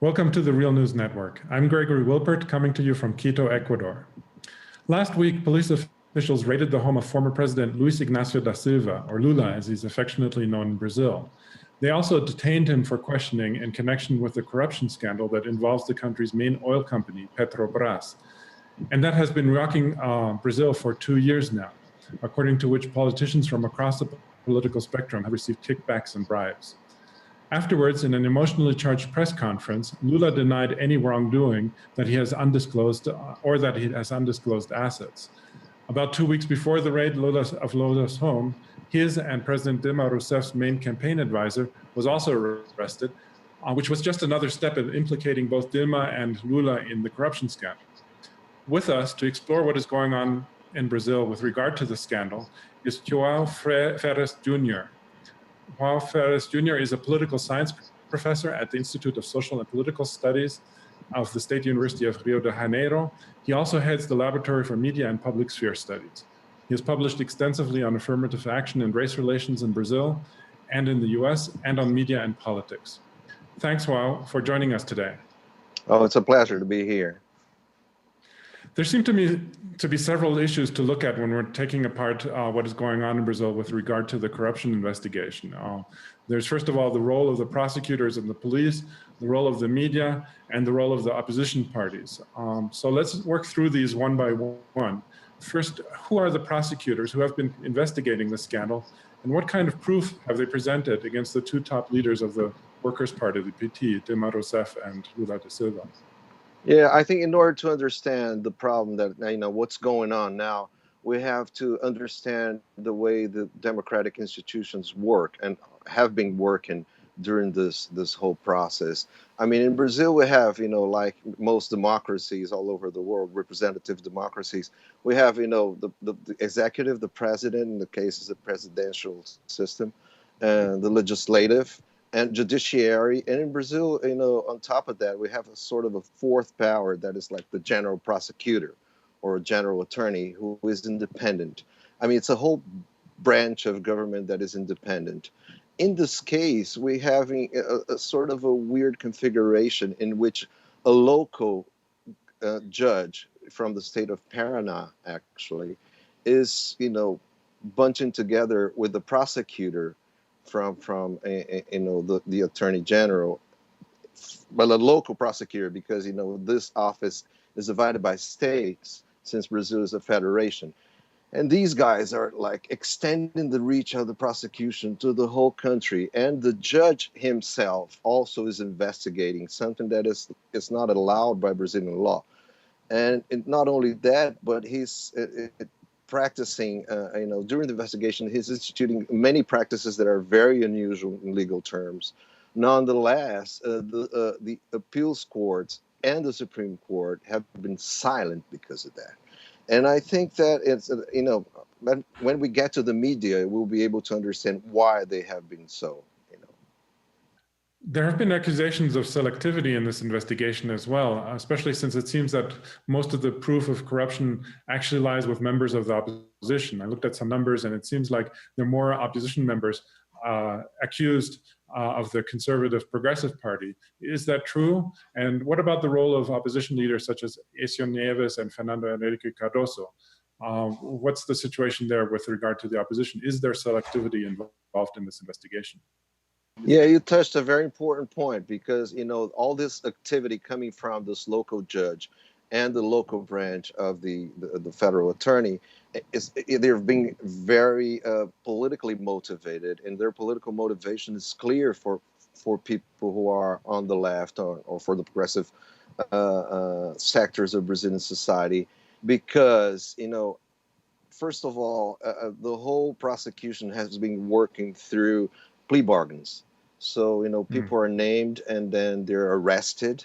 Welcome to the Real News Network. I'm Gregory Wilpert, coming to you from Quito, Ecuador. Last week, police officials raided the home of former President Luis Ignacio da Silva, or Lula as he's affectionately known in Brazil. They also detained him for questioning in connection with the corruption scandal that involves the country's main oil company, Petrobras. And that has been rocking Brazil for 2 years now, according to which politicians from across the political spectrum have received kickbacks and bribes. Afterwards, in an emotionally charged press conference, Lula denied any wrongdoing that he has undisclosed or that he has undisclosed assets. About 2 weeks before the raid of Lula's home, his and President Dilma Rousseff's main campaign advisor was also arrested, which was just another step in implicating both Dilma and Lula in the corruption scandal. With us to explore what is going on in Brazil with regard to the scandal is Joao Feres Jr. Joao Feres Jr. is a political science professor at the Institute of Social and Political Studies of the State University of Rio de Janeiro. He also heads the Laboratory for Media and Public Sphere Studies. He has published extensively on affirmative action and race relations in Brazil and in the US, and on media and politics. Thanks, Joao, for joining us today. Oh, it's a pleasure to be here. There seem to me to be several issues to look at when we're taking apart what is going on in Brazil with regard to the corruption investigation. There's first of all the role of the prosecutors and the police, the role of the media, and the role of the opposition parties. So let's work through these one by one. First, who are the prosecutors who have been investigating the scandal, and what kind of proof have they presented against the two top leaders of the Workers' Party, the PT, Dilma Rousseff and Lula da Silva? Yeah, I think in order to understand the problem that, what's going on now, we have to understand the way the democratic institutions work and have been working during this whole process. I mean, in Brazil, we have, like most democracies all over the world, representative democracies, we have, the executive, the president, in the case is the presidential system, and the legislative, and judiciary. And in Brazil, on top of that, we have a sort of a fourth power that is like the general prosecutor or a general attorney who is independent. I mean, it's a whole branch of government that is independent. In this case, we have a sort of a weird configuration in which a local judge from the state of Paraná, actually, is, bunching together with the prosecutor from the attorney general, but a local prosecutor, because this office is divided by states since Brazil is a federation, and these guys are like extending the reach of the prosecution to the whole country. And the judge himself also is investigating something that is not allowed by Brazilian law. And not only that, but he's practicing, during the investigation, he's instituting many practices that are very unusual in legal terms. Nonetheless, the appeals courts and the Supreme Court have been silent because of that. And I think that it's, when we get to the media, we'll be able to understand why they have been so. There have been accusations of selectivity in this investigation as well, especially since it seems that most of the proof of corruption actually lies with members of the opposition. I looked at some numbers, and it seems like there are more opposition members accused of the conservative progressive party. Is that true? And what about the role of opposition leaders such as Aécio Neves and Fernando Henrique Cardoso? What's the situation there with regard to the opposition? Is there selectivity involved in this investigation? Yeah, you touched a very important point, because, all this activity coming from this local judge and the local branch of the federal attorney, they're being very politically motivated, and their political motivation is clear for people who are on the left or for the progressive sectors of Brazilian society, because, first of all, the whole prosecution has been working through plea bargains. So, people are named and then they're arrested,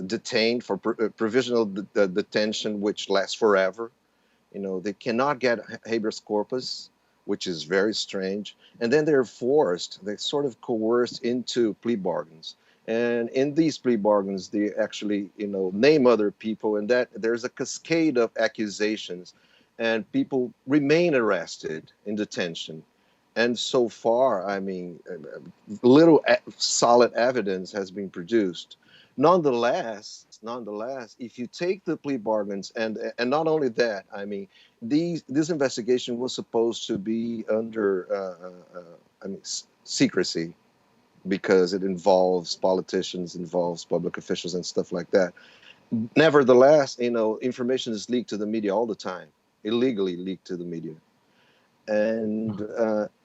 detained for provisional detention, which lasts forever. They cannot get habeas corpus, which is very strange. And then they're sort of coerced into plea bargains. And in these plea bargains, they actually, name other people, and that there's a cascade of accusations, and people remain arrested in detention. And so far, I mean, little solid evidence has been produced. Nonetheless, if you take the plea bargains, and not only that, I mean, this investigation was supposed to be under, I mean, secrecy, because it involves politicians, involves public officials, and stuff like that. Nevertheless, information is leaked to the media all the time, illegally leaked to the media. And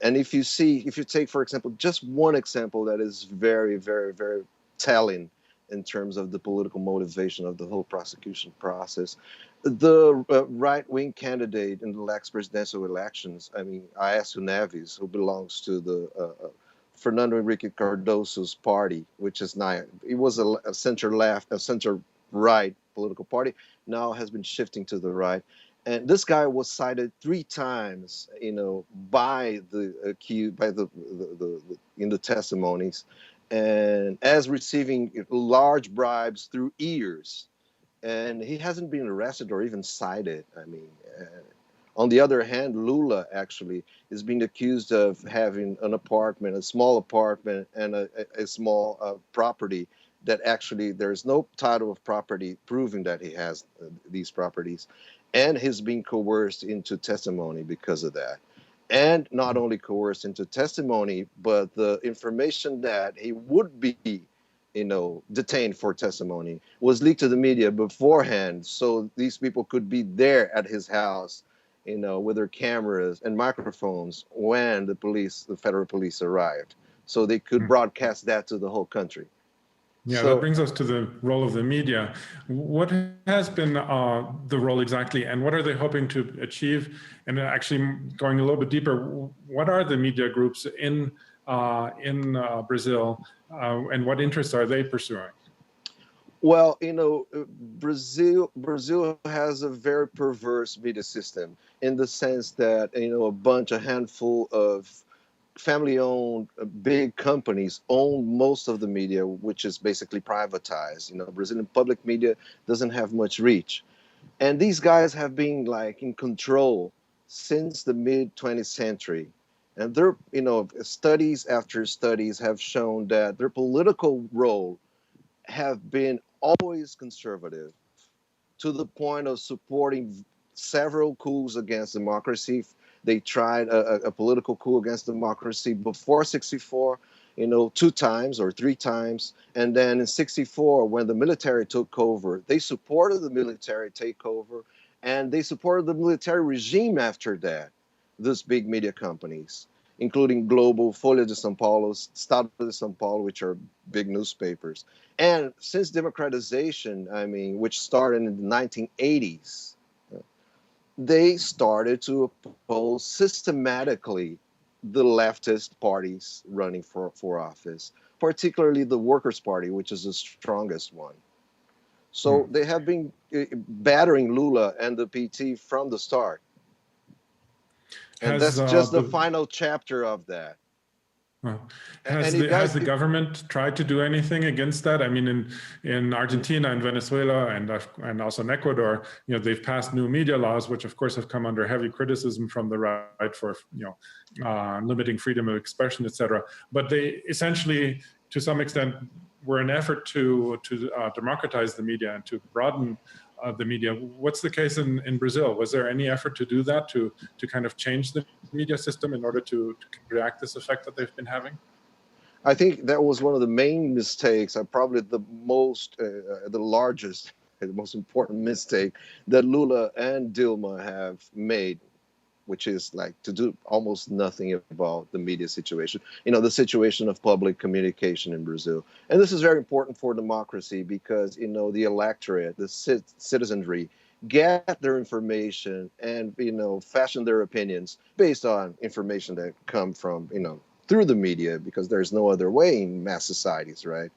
if you take, for example, just one example that is very, very, very telling in terms of the political motivation of the whole prosecution process, the right-wing candidate in the last presidential elections, I mean, Aécio Neves, who belongs to the Fernando Henrique Cardoso's party, which is now, it was a center-left, a center-right political party, now has been shifting to the right. And this guy was cited 3 times, by the accused, by the in the testimonies, and as receiving large bribes through years. And he hasn't been arrested or even cited. I mean, on the other hand, Lula actually is being accused of having an apartment, a small apartment, and a small property that actually there's no title of property proving that he has these properties. And he's being coerced into testimony because of that. And not only coerced into testimony, but the information that he would be, detained for testimony was leaked to the media beforehand. So these people could be there at his house, with their cameras and microphones when the federal police arrived. So they could broadcast that to the whole country. Yeah, that brings us to the role of the media. What has been the role exactly, and what are they hoping to achieve? And actually, going a little bit deeper, what are the media groups in Brazil, and what interests are they pursuing? Well, Brazil has a very perverse media system, in the sense that a handful of family-owned big companies own most of the media, which is basically privatized. Brazilian public media doesn't have much reach, and these guys have been like in control since the mid 20th century. And their, studies after studies have shown that their political role have been always conservative, to the point of supporting several coups against democracy. They tried a political coup against democracy before 64, 2 times or 3 times. And then in 64, when the military took over, they supported the military takeover, and they supported the military regime after that, those big media companies, including Globo, Folha de São Paulo, Estado de São Paulo, which are big newspapers. And since democratization, I mean, which started in the 1980s, they started to oppose systematically the leftist parties running for office, particularly the Workers' Party, which is the strongest one. So they have been battering Lula and the PT from the start. And that's just the final chapter of that. Has the government tried to do anything against that? I mean, in Argentina and Venezuela and also in Ecuador, they've passed new media laws, which of course have come under heavy criticism from the right for limiting freedom of expression, etc. But they essentially, to some extent, were an effort to democratize the media and to broaden the media. What's the case in Brazil? Was there any effort to do that, to kind of change the media system in order to counteract this effect that they've been having? I think that was one of the main mistakes, probably the largest, the most important mistake that Lula and Dilma have made, which is like to do almost nothing about the media situation, the situation of public communication in Brazil. And this is very important for democracy because, the electorate, the citizenry, get their information and, fashion their opinions based on information that come from, through the media, because there's no other way in mass societies, right?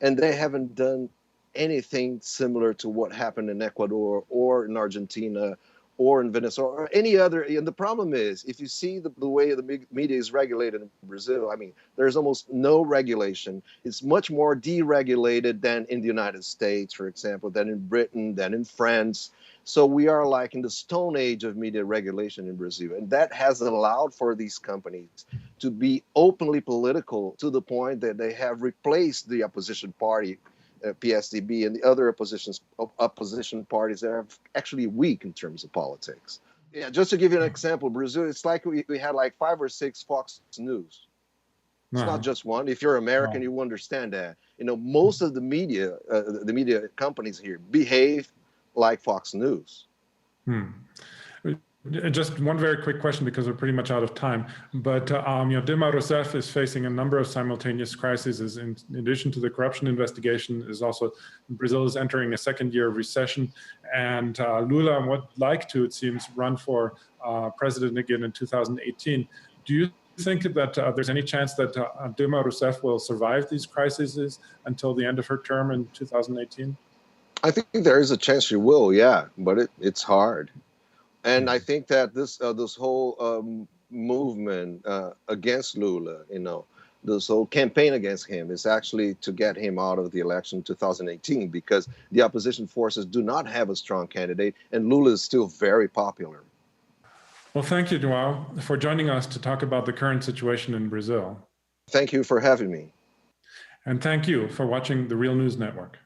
And they haven't done anything similar to what happened in Ecuador or in Argentina or in Venezuela or any other. And the problem is, if you see the way the media is regulated in Brazil, I mean, there's almost no regulation. It's much more deregulated than in the United States, for example, than in Britain, than in France. So we are like in the stone age of media regulation in Brazil. And that has allowed for these companies to be openly political to the point that they have replaced the opposition party, PSDB, and the other opposition parties that are actually weak in terms of politics. Yeah, just to give you an example, Brazil, it's like we had like 5 or 6 Fox News. It's not just one. If you're American, you understand that. You know, most of the media companies here behave like Fox News. Just one very quick question, because we're pretty much out of time. But Dilma Rousseff is facing a number of simultaneous crises. In addition to the corruption investigation, is also Brazil is entering a second year of recession, and Lula would like to, it seems, run for president again in 2018. Do you think that there's any chance that Dilma Rousseff will survive these crises until the end of her term in 2018? I think there is a chance she will, yeah, but it's hard. And I think that this whole movement against Lula, you know, this whole campaign against him is actually to get him out of the election 2018, because the opposition forces do not have a strong candidate, and Lula is still very popular. Well, thank you, Joao, for joining us to talk about the current situation in Brazil. Thank you for having me. And thank you for watching the Real News Network.